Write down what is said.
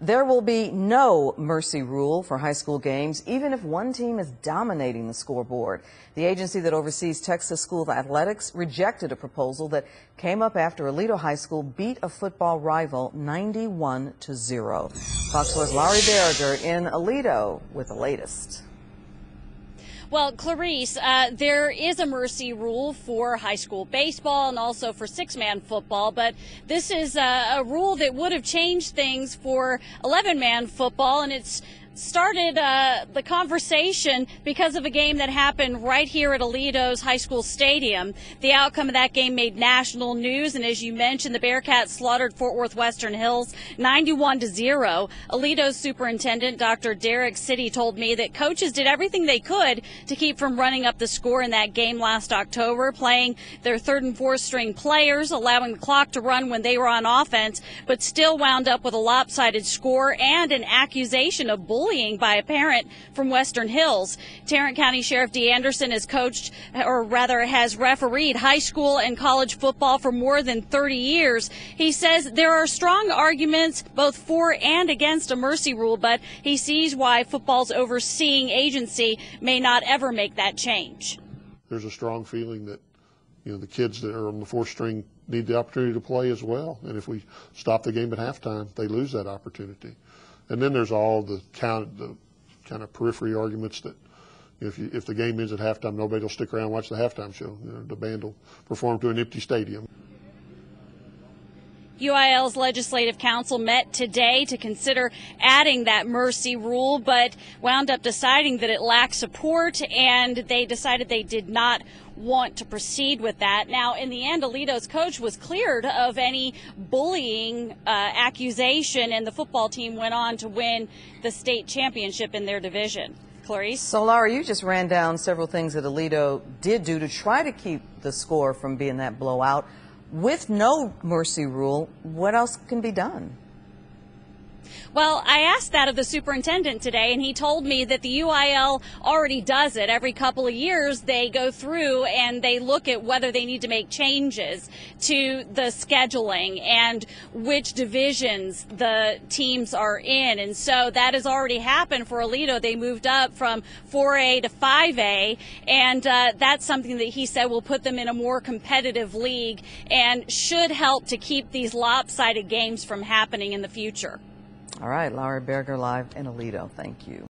There will be no mercy rule for high school games, even if one team is dominating the scoreboard. The agency that oversees Texas School Athletics rejected a proposal that came up after Aledo High School beat a football rival 91-0. Fox 4's Laurie Berger in Aledo with the latest. Well, Clarice, there is a mercy rule for high school baseball and also for six-man football, but this is a rule that would have changed things for 11-man football, and it's started the conversation because of a game that happened right here at Aledo's high school stadium. The outcome of that game made national news, and as you mentioned, the Bearcats slaughtered Fort Worth Western Hills 91-0. Aledo's superintendent, Dr. Derek City, told me that coaches did everything they could to keep from running up the score in that game last October, playing their third and fourth string players, allowing the clock to run when they were on offense, but still wound up with a lopsided score and an accusation of bullying by a parent from Western Hills. Tarrant County Sheriff Dee Anderson has coached, or rather has refereed, high school and college football for more than 30 years. He says there are strong arguments both for and against a mercy rule, but he sees why football's overseeing agency may not ever make that change. There's a strong feeling that, the kids that are on the fourth string need the opportunity to play as well. And if we stop the game at halftime, they lose that opportunity. And then there's all the kind of periphery arguments that if the game ends at halftime, nobody will stick around and watch the halftime show. The band will perform to an empty stadium. UIL's Legislative Council met today to consider adding that mercy rule, but wound up deciding that it lacked support, and they decided they did not want to proceed with that. Now, in the end, Aledo's coach was cleared of any bullying accusation, and the football team went on to win the state championship in their division. Clarice? So, Laura, you just ran down several things that Aledo did do to try to keep the score from being that blowout. With no mercy rule, what else can be done? Well, I asked that of the superintendent today, and he told me that the UIL already does it. Every couple of years, they go through and they look at whether they need to make changes to the scheduling and which divisions the teams are in. And so that has already happened for Aledo. They moved up from 4A to 5A, and that's something that he said will put them in a more competitive league and should help to keep these lopsided games from happening in the future. All right, Laurie Berger live in Aledo. Thank you.